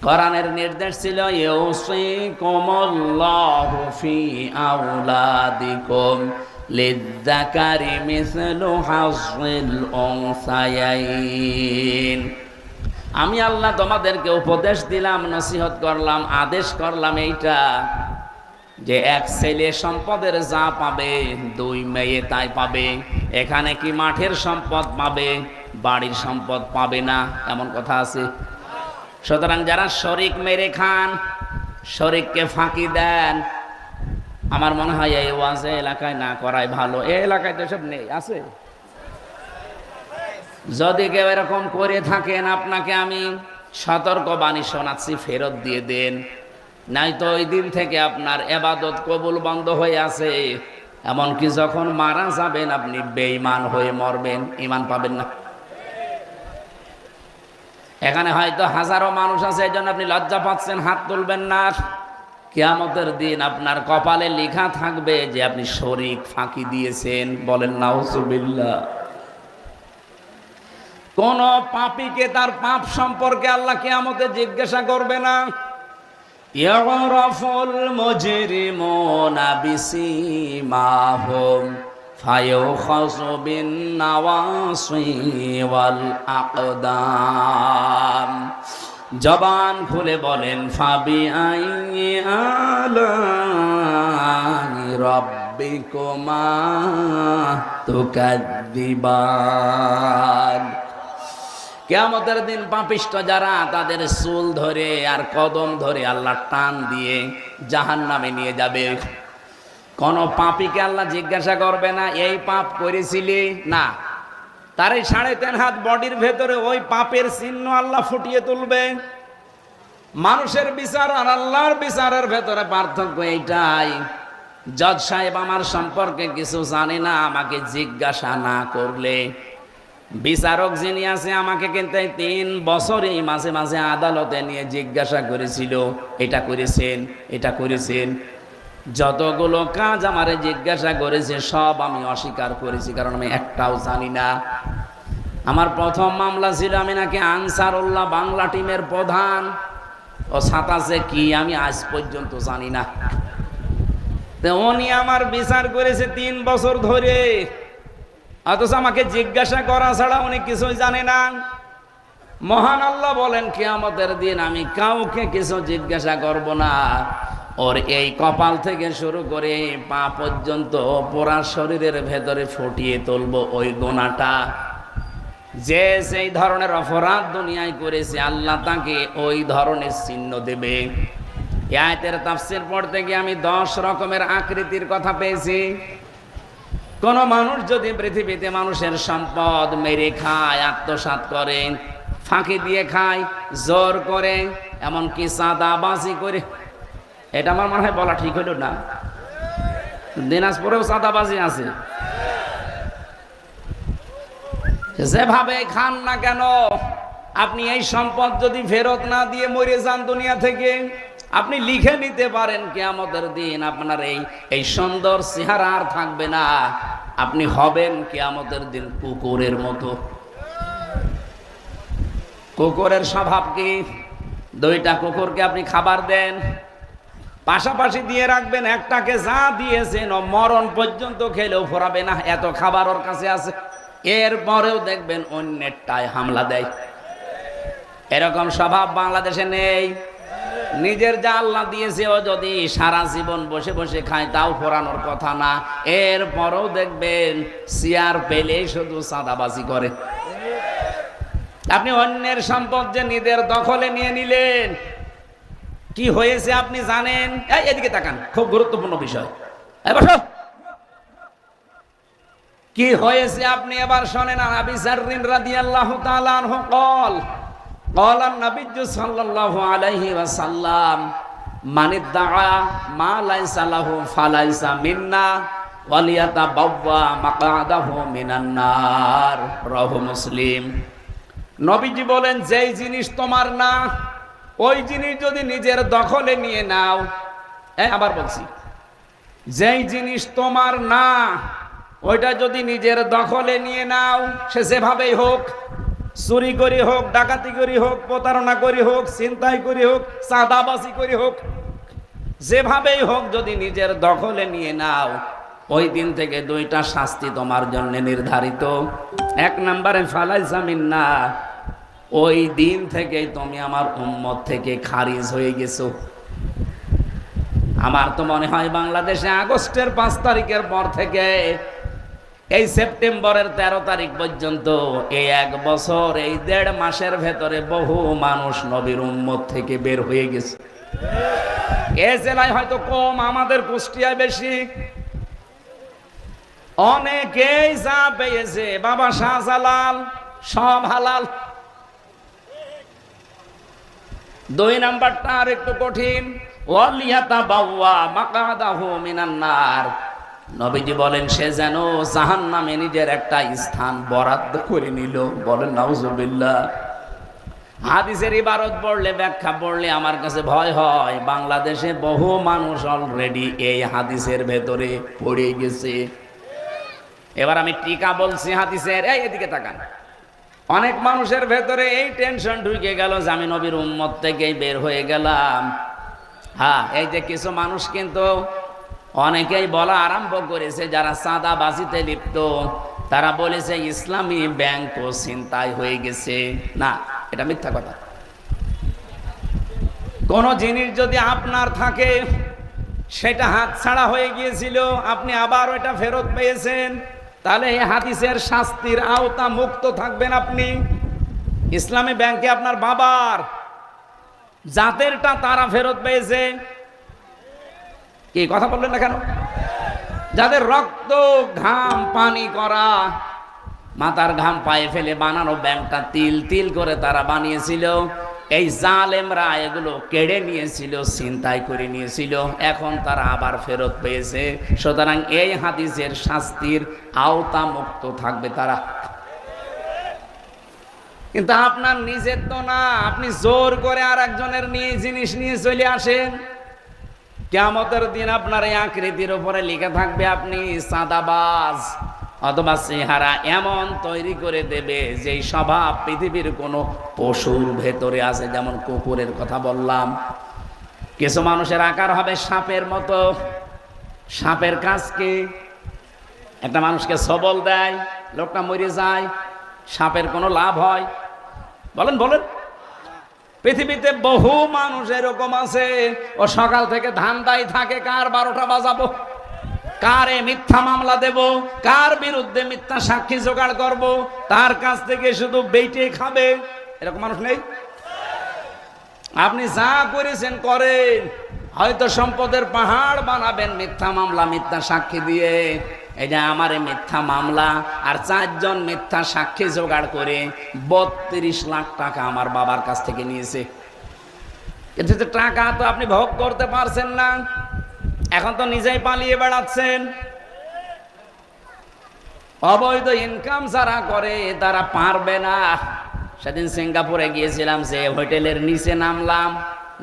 কোরআনের নির্দেশ ছিল ইউসিকুমুল্লাহু ফি আওলাদিকুম লিযযাকারি মিসলু হাযযিল উনসায়াইন। আমি আল্লাহ তোমাদেরকে উপদেশ দিলাম, নসিহত করলাম, আদেশ করলাম এইটা যে এক ছেলে সম্পদের যা পাবে দুই মেয়ে তাই পাবে। এখানে কি মাঠের সম্পদ পাবে, বাড়ির সম্পদ পাবে না, এমন কথা আছে? সুতরাং যারা শরিক মেরে খান, শরিককে ফাঁকি দেন, আমার মনে হয় এই ওয়াজ এলাকায় না করাই ভালো। এই এলাকায় তো সব নেই, আছে? যদি কেউ এরকম করে থাকেন, আপনাকে আমি সতর্ক বাণী শোনাচ্ছি, ফেরত দিয়ে দেন, নাই তো ওই দিন থেকে আপনার ইবাদত কবুল বন্ধ হয়ে আছে। এমনকি যখন মারা যাবেন আপনি বেঈমান হয়ে মরবেন, ঈমান পাবেন না। এখানে হয়তো হাজারো মানুষ আছে, এই জন্য আপনি লজ্জা পাচ্ছেন, হাত তুলবেন না। কিয়ামতের দিন আপনার কপালে লেখা থাকবে যে আপনি শরিক ফাঁকি দিয়েছেন। বলেন নাউজুবিল্লাহ। কোন পাপীকে তার পাপ সম্পর্কে আল্লাহ কিয়ামতে জিজ্ঞাসা করবে না। ইয়ারাফুল মুজরিমুনা বিসিমাহুম ফায়ুখাযু বিন নাওয়াসি ওয়াল আকদাম। জবান খুলে বলেন ফাবি আইয়ি আলাই রাব্বিকুমা তুকাদ্দিবান। কিয়ামতের দিন পাপিষ্ঠ যারা, তাদের চুল ধরে আর কদম ধরে আল্লাহ টান দিয়ে জাহান্নামে নিয়ে যাবে। কোন পাপীকে আল্লাহ জিজ্ঞাসা করবে না এই পাপ করেছিলি, না। তার এই 3.5 হাত বডির ভেতরে ওই পাপের চিহ্ন আল্লাহ ফুটিয়ে তুলবে। মানুষের বিচার আর আল্লাহর বিচারের ভেতরে পার্থক্য এইটাই। জজ সাহেব আমার সম্পর্কে কিছু জানে না আমাকে জিজ্ঞাসা না করলে, বিচারক যিনি আছে আমাকে কিন্তু 3 বছরই মাঝে মাঝে আদালতে নিয়ে জিজ্ঞাসা করেছিল, এটা করেছেন, এটা করেছেন। যতগুলো কাজ আমারে জিজ্ঞাসা করেছে সব আমি অস্বীকার করেছি, কারণ আমি একটাও জানি না। আমার প্রথম মামলা ছিল আমি নাকি আনসারুল্লাহ বাংলা টিমের প্রধান, ও সাতাশে কি আমি আজ পর্যন্ত জানি না। তো উনি আমার বিচার করেছে 3 বছর ধরে, অথচ আমাকে জিজ্ঞাসা করা ছাড়া উনি কিছুই জানে না। মহান আল্লাহ বলেন কিয়ামতের দিন আমি কাউকে কিছু জিজ্ঞাসা করব না। ওর এই কপাল থেকে শুরু করে পা পর্যন্ত পুরা শরীরের ভেতরে ফুটিয়ে তুলবো ওই গোনাটা। যে সেই ধরনের অপরাধ দুনিয়ায় করেছে আল্লাহ তাকে ওই ধরনের চিহ্ন দেবে। এই আয়াতের তাফসীর পড়তে গিয়ে আমি 10 রকমের আকৃতির কথা পেয়েছি। কোন মানুষ যদি পৃথিবীতে মানুষের সম্পদ মেরে খায়, আত্মসাৎ করে, ফাঁকি দিয়ে খায়, জোর করে, এমনকি চাঁদাবাজি করে, এটা আমার মনে হয় বলা ঠিক হইল না। দিনাজপুরেও চাঁদাবাজি আছে। যেভাবে খান না কেন, আপনি এই সম্পদ যদি ফেরত না দিয়ে মরে যান দুনিয়া থেকে, আপনি লিখে নিতে পারেন কিয়ামতের দিন আপনার এই সুন্দর চেহারা আর থাকবে না। আপনি হবেন কিয়ামতের দিন কুকুরের মতো। কুকুরের স্বভাব কি? 2টা কুকুরকে আপনি খাবার দেন, পাশাপাশি দিয়ে রাখবেন, একটাকে যা দিয়েছেন ও মরণ পর্যন্ত খেলেও ফোরাবে না, এত খাবার ওর কাছে আছে। এরপরেও দেখবেন অন্যেরটায় হামলা দেয়। এরকম স্বভাব বাংলাদেশে নেই। নিজের যা আল্লাহ দিয়েছে ও যদি সারা জীবন বসে বসে খায় তাও ফোরানোর কথা না, এরপরেও দেখবেন চেয়ার পেলে শুধু চাঁদাবাজি করে। আপনি অন্যের সম্পদ যে নিজের দখলে নিয়ে নিলেন, কি হয়েছে আপনি জানেন? এদিকে তাকান, খুব গুরুত্বপূর্ণ বিষয়। বসো। কি হয়েছে আপনি এবার শোনেন। আবি যাররিন রাদিয়াল্লাহু তাআলা আনহু قال قال النبي صلى الله عليه وسلم من ادعى ما ليس له فليس منا وليتبوأ مقعده من النار رواه মুসলিম। নবীজি বলেন, যেই জিনিস তোমার না ওই জিনিস যদি নিজের দখলে নিয়ে নাও, আবার বলছি, যেই জিনিস তোমার না ওইটা যদি নিজের দখলে নিয়ে নাও, সে যেভাবেই হোক, চুরি করি হোক, ডাকাতি করি হোক, প্রতারণা করি হোক, ছিনতাই করি হোক, চাঁদাবাজি করি হোক, যেভাবেই হোক যদি নিজের দখলে নিয়ে নাও, ওই দিন থেকে দুইটা শাস্তি তোমার জন্য নির্ধারিত। এক নম্বরে ফালাইসা মিন্না, ওই দিন থেকে তুমি আমার উম্মত থেকে খারিজ হয়ে গেছো। আমার তো মনে হয় বাংলাদেশে আগস্টের 5 তারিখের পর থেকে এই সেপ্টেম্বরের 13 তারিখ পর্যন্ত এই 1 বছর, এই 1.5 মাসের ভেতরে বহু মানুষ নবীর উম্মত থেকে বের হয়ে গেছে। এ জেলায় হয়তো কম, আমাদের কুষ্টিয়ায় বেশি। অনেকেই যা পেয়েছে বাবা শাহজালাল, সব হালাল। 2 নাম্বারটা আর একটু কঠিন, ওয়ালিয়াতাবাওয়া মাকাদাহু মিনান নার। নবীজি বলেন সে যেন জাহান্নামে নিজের একটা স্থান বরাদ্দ করে নিল। বলেন নাউজুবিল্লাহ। হাদিসের ইবারত পড়লে, ব্যাখ্যা পড়লে আমার কাছে ভয় হয়, বাংলাদেশে বহু মানুষ অলরেডি এই হাদিসের ভেতরে পড়ে গেছে। এবার আমি টিকা বলছি হাদিসের, এই এদিকে তাকান। অনেক মানুষের ভেতরে এই টেনশন ঢুকে গেল যে আমি নবীর উম্মত থেকেই বের হয়ে গেলাম। হ্যাঁ, এই যে কিছু মানুষ কিন্তু অনেকেই বলা আরম্ভ করেছে, যারা চাঁদাবাজিতে লিপ্ত, তারা বলেছে ইসলামী ব্যাংকও ছিনতাই হয়ে গেছে। না, এটা মিথ্যা কথা। কোন জিনিস যদি আপনার থাকে, সেটা হাতছাড়া হয়ে গিয়েছিল, আপনি আবার ওটা ফেরত পেয়েছেন, তাহলে এই হাদিসের শাস্তির আওতা মুক্ত থাকবেন আপনি। ইসলামী ব্যাংকে আপনার বাবার জাতেরটা তারা ফেরত পেয়েছে। কি কথা বললেন না কেন? যাদের রক্ত ঘাম পানি করা, মাথার ঘাম পায়ে ফেলে বানানো ব্যাংকটা তিল তিল করে তারা বানিয়েছিল, এই জালেমরা এগুলো কেড়ে নিয়েছিল, ছিনতাই করে নিয়েছিল, এখন তারা আবার ফেরত পেয়েছে। সুতরাং এই হাদিসের শাস্তির আওতা মুক্ত থাকবে তারা। কিন্তু আপনার নিজের তো না, আপনি জোর করে আর একজনের নিয়ে জিনিস নিয়ে চলে আসেন, কিয়ামতের দিন আপনার এই আকৃতির উপরে লিখে থাকবে আপনি চাঁদাবাজ, অথবা চেহারা এমন তৈরি করে দেবে যেই স্বভাব পৃথিবীর কোনো পশুর ভেতরে আছে। যেমন কুকুরের কথা বললাম, কিছু মানুষের আকার হবে সাপের মতো। সাপের কাজ কি? একটা মানুষকে সবল দেয়, লোকটা মরে যায়, সাপের কোনো লাভ হয়? বলেন বলেন। পৃথিবীতে বহু মানুষ এরকম আছে, ও সকাল থেকে ধান্দায় থাকে কার 12টা বাজাবো, কারে মিথ্যা মামলা দেব, কার বিরুদ্ধে মিথ্যা সাক্ষী জোগাড় করব, তার কাছ থেকে শুধু বেইটে খাবে। এরকম মানুষ নেই? আপনি যা করেছেন করেন, হয়তো সম্পদের পাহাড় বানাবেন মিথ্যা মামলা মিথ্যা সাক্ষী দিয়ে। এই যে আমার মিথ্যা মামলা আর 4 জন মিথ্যা সাক্ষী জোগাড় করে 32 লাখ টাকা আমার বাবার কাছ থেকে নিয়েছে। কিন্তু টাকা তো আপনি ভোগ করতে পারছেন না, এখন তো নিজেই পালিয়ে বেড়াচ্ছেন। অবৈধ ইনকাম যারা করে তারা পারবে না। সেদিন সিঙ্গাপুরে গিয়েছিলাম, যে হোটেলের নিচে নামলাম,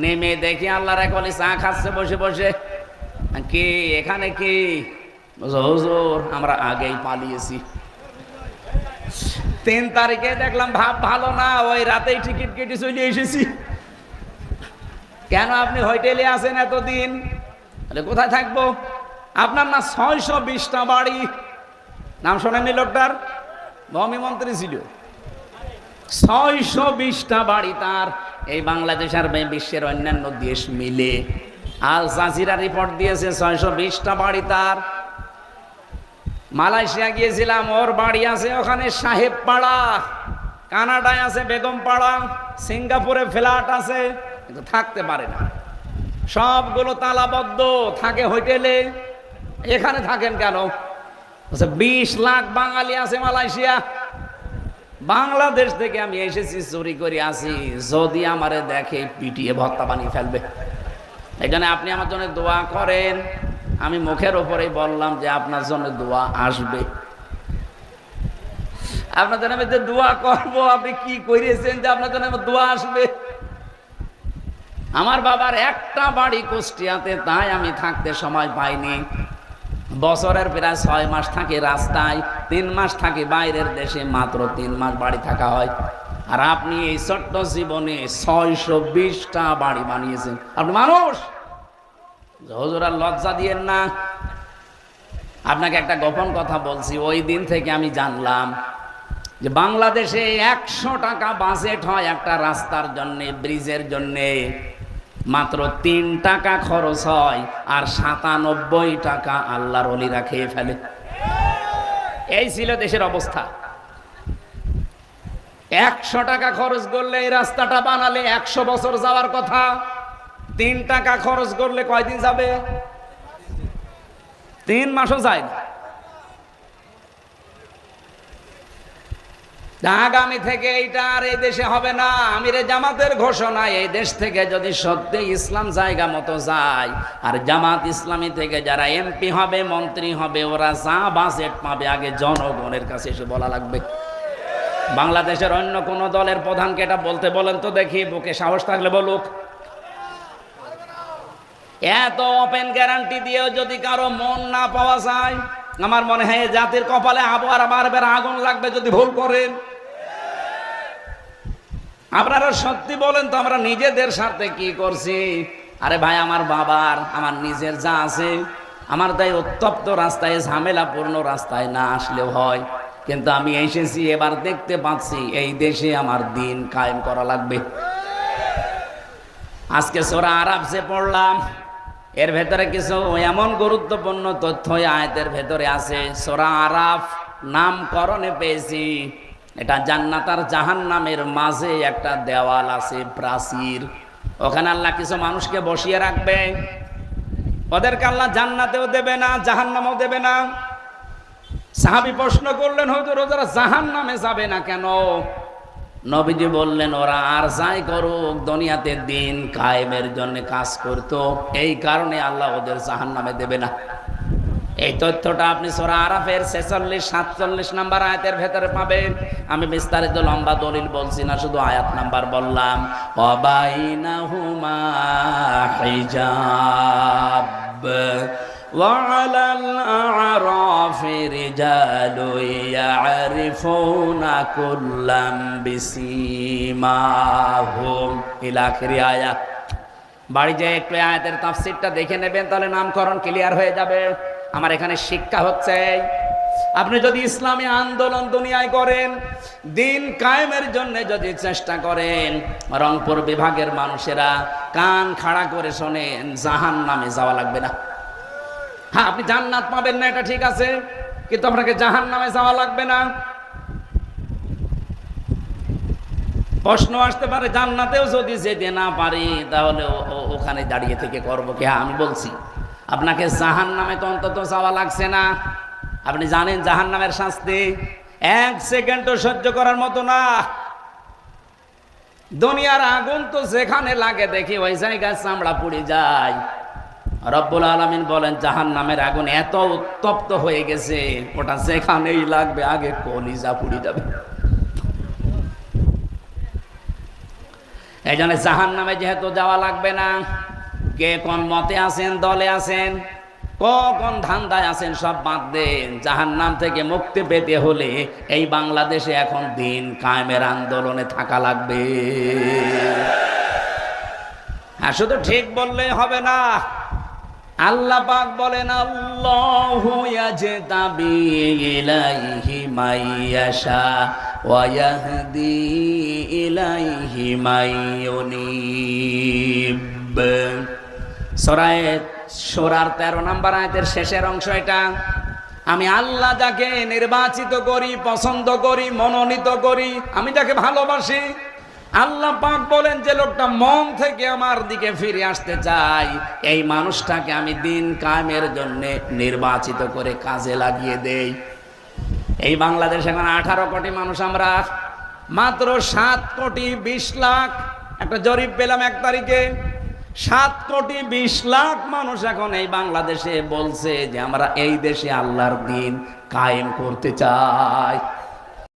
নেমে দেখি আল্লাহর এক ওলি চা খাচ্ছে বসে বসে। কি এখানে কি? হুজুর আমরা আগেই পালিয়েছি। 3 তারিখে দেখলাম ভাব ভালো না, ওই রাতেই টিকিট কেটে চলে এসেছি। কেন আপনি হোটেলে আছেন এতদিন? কোথায় থাকবো? আপনার না 620টা বাড়ি, নাম শোনেননি লোকটার? ভূমি মন্ত্রী ছিল। 620টা বাড়ি তার, এই বাংলাদেশ আর বিশ্বের অন্যান্য দেশ মিলে। আল জাজিরা রিপোর্ট দিয়েছে 620টা বাড়ি তার। মালয়েশিয়া গিয়েছিলাম, ওর বাড়ি আছে ওখানে সাহেব পাড়া, কানাডায় আছে বেগম পাড়া, সিঙ্গাপুরে ফ্ল্যাট আছে, কিন্তু থাকতে পারে না, সবগুলো তালাবদ্ধ, থাকে হোটেলে। এখানে থাকেন কেন? 20 লাখ বাঙালি আছে মালয়েশিয়া। বাংলাদেশ থেকে আমি এসেছি, চুরি করে আসি, যদি আমারে দেখে পিটিয়ে ভর্তা বানিয়ে ফেলবে। এখানে আপনি আমার জন্য দোয়া করেন। আমি মুখের ওপরেই বললাম যে আপনার জন্য দোয়া আসবে। আপনার জন্য আমি যে দোয়া করবো, আপনি কি করেছেন যে আপনার জন্য আমার দোয়া আসবে? আমার বাবার একটা বাড়ি কুষ্টিয়াতে, তাই আমি থাকতে সময় পাইনি। বছরের প্রায় 6 মাস থাকি রাস্তায়, 3 মাস থাকি বাইরের দেশে, মাত্র 3 মাস বাড়ি থাকা হয়। আর আপনি এই ছোট্ট জীবনে 620টা বাড়ি বানিয়েছেন। আপনি মানুষ, হুজুর আর লজ্জা দিয়েন না। আপনাকে একটা গোপন কথা বলছি, ওই দিন থেকে আমি জানলাম যে বাংলাদেশে 100 টাকা বাজেট হয় একটা রাস্তার জন্য, ব্রিজের জন্য, মাত্র 3 টাকা খরচ হয়, আর 97 টাকা আল্লাহর ওলিরা খেয়ে ফেলে। এই ছিল দেশের অবস্থা। 100 টাকা খরচ করলে এই রাস্তাটা বানালে 100 বছর যাওয়ার কথা, 3 টাকা খরচ করলে কয়দিন যাবে? 3 মাসও যায় না। আগামী থেকে এইটা আর এই দেশে হবে না। আমিরে জামাতের ঘোষণা, এই দেশ থেকে যদি সত্যি ইসলাম জায়গা মতো যায়, আর জামাত ইসলামী থেকে যারা এমপি হবে, মন্ত্রী হবে, ওরা যা বাজেট পাবে আগে জনগণের কাছে এসে বলা লাগবে। বাংলাদেশের অন্য কোন দলের প্রধানকে এটা বলতে বলেন তো দেখি, বুকে সাহস থাকলে বলুক। এত ওপেন গ্যারান্টি দিয়েও যদি কারো মন না পাওয়া যায়, আমার মনে হয় জাতির কপালে আবার বারবার আগুন লাগবে যদি ভুল করেন। আপনারা সত্যি বলেন তো, আমরা নিজেদের স্বার্থে কি করছি? আরে ভাই, আমার বাবার, আমার নিজের যা আছে, আমার তাই উত্তপ্ত রাস্তায়, ঝামেলাপূর্ণ রাস্তায় না আসলেও হয়, কিন্তু আমি এসেছি, এবার দেখতে পাচ্ছি এই দেশে আমার দিন কায়েম করা লাগবে। আজকে সূরা আরাফ যে পড়লাম, এর ভেতরে কিছু এমন গুরুত্বপূর্ণ তথ্য আয়াতের ভেতরে আছে। সূরা আরাফ নামকরণে পেয়েছি, এটা জান্নাত আর জাহান্নামের মাঝে একটা দেওয়াল আছে, প্রাচীর। ওখানে আল্লাহ কিছু মানুষকে বসিয়ে রাখবে, ওদেরকে আল্লাহ জান্নাতেও দেবে না, জাহান্নামেও দেবে না। সাহাবী প্রশ্ন করলেন, হুজুর ওরা জাহান্নামে যাবে না কেন? নবীজি বললেন, ওরা আর যাই করুক, দুনিয়াতে দিন কায়েমের জন্য কাজ করতো, এই কারণে আল্লাহ ওদের জাহান্নামে দেবে না। এই তথ্যটা আপনি সূরা আরাফের 46-47 নাম্বার আয়াতের ভেতরে পাবেন। আমি বিস্তারিত লম্বা দলিল বলছি না, শুধু আয়াত নাম্বার বললাম। ওয়াবাইনাহুমা হিজাব وعلى الأعراف رجال يعرفون كلا بسيماهم إلى آخر آية। বাড়ি যে একটু আয়াতের তাফসীরটা দেখে নেবেন, তাহলে নামকরণ ক্লিয়ার হয়ে যাবে। আমার এখানে শিক্ষা হচ্ছে, আপনি যদি ইসলামী আন্দোলন দুনিয়ায় করেন, দিন কায়েমের জন্য যদি চেষ্টা করেন, রংপুর বিভাগের মানুষেরা কান খাড়া করে শোনেন, জাহান্নামে যাওয়া লাগবে না। হ্যাঁ, আপনি জান্নাত পাবেন না, এটা ঠিক আছে, কিন্তু আপনাকে জাহান্নামে যাওয়া লাগবে না। প্রশ্ন আসতে পারে, জান্নাতেও যদি যেতে না পারি, তাহলে ওখানে দাঁড়িয়ে থেকে করবো কি? হ্যাঁ, আমি বলছি আপনাকে জাহান্নামে তো অন্তত যাওয়া লাগছে না। আপনি জানেন জাহান্নামের শাস্তি 1 সেকেন্ডও সহ্য করার মতো না। দুনিয়ার আগুন তো যেখানে লাগে দেখি ওই জায়গায় চামড়া পুড়ে যায়। রব্বুল আলামিন বলেন, জাহান্নামের আগুন এত উত্তপ্ত হয়ে গেছে, ওটা যেখানেই লাগবে আগে কলিজা পুড়ে যাবে। এই জন্য জাহান্নামে যেহেতু যাওয়া লাগবে না, কে কোন মতে আছেন, দলে আছেন, কোন ধান্দায় আছেন, সব বাদ দেন। জাহান্নাম থেকে মুক্তি পেতে হলে এই বাংলাদেশে এখন দিন কায়েমের আন্দোলনে থাকা লাগবে। হ্যাঁ, শুধু ঠিক বললেই হবে না। আল্লাহ পাক বলেন, আল্লাহু ইয়াজতাবি ইলাইহি মাইয়াশা ওয়া ইয়াহদি ইলাইহি মাইয়ুনিব। সূরা শূরার 13 নম্বর আয়াতের শেষের অংশ এটা। আমি আল্লাহ যাকে নির্বাচিত করি, পছন্দ করি, মনোনীত করি, আমি যাকে ভালোবাসি, আল্লাহ পাক বলেন যে লোকটা মন থেকে আমার দিকে ফিরে আসতে চাই, এই মানুষটাকে আমি দিন কায়েমের জন্য নির্বাচিত করে কাজে লাগিয়ে দেই। এই বাংলাদেশ এখন 18 কোটি মানুষ, আমরা মাত্র 7 কোটি 20 লাখ। একটা জরিপ পেলাম 1 তারিখে, 7 কোটি 20 লাখ মানুষ এখন এই বাংলাদেশে বলছে যে আমরা এই দেশে আল্লাহর দিন কায়েম করতে চাই।